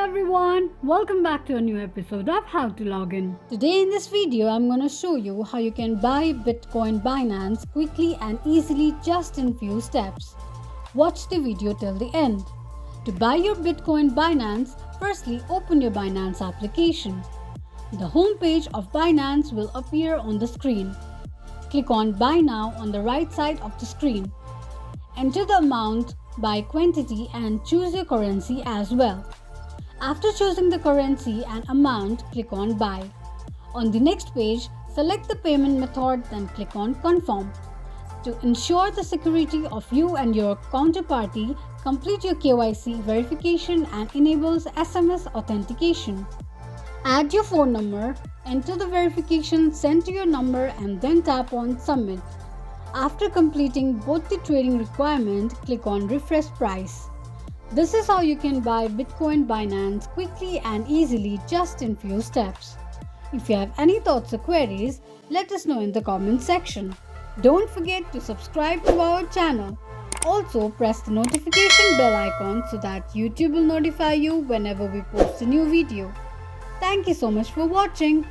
everyone, welcome back to a new episode of How to Log In. Today in this video, I'm going to show you how you can buy Bitcoin Binance quickly and easily just in few steps. Watch the video till the end. To buy your Bitcoin Binance, firstly open your Binance application. The home page of Binance will appear on the screen. Click on Buy Now on the right side of the screen. Enter the amount by quantity and choose your currency as well. After choosing the currency and amount, click on Buy. On the next page, select the payment method, then click on Confirm. To ensure the security of you and your counterparty, complete your KYC verification and enables SMS authentication. Add your phone number, enter the verification sent to your number and then tap on Submit. After completing both the trading requirement, click on Refresh Price. This is how you can buy Bitcoin Binance quickly and easily just in few steps. If you have any thoughts or queries, let us know in the comment section. Don't forget to subscribe to our channel. Also press the notification bell icon so that YouTube will notify you whenever we post a new video. Thank you so much for watching.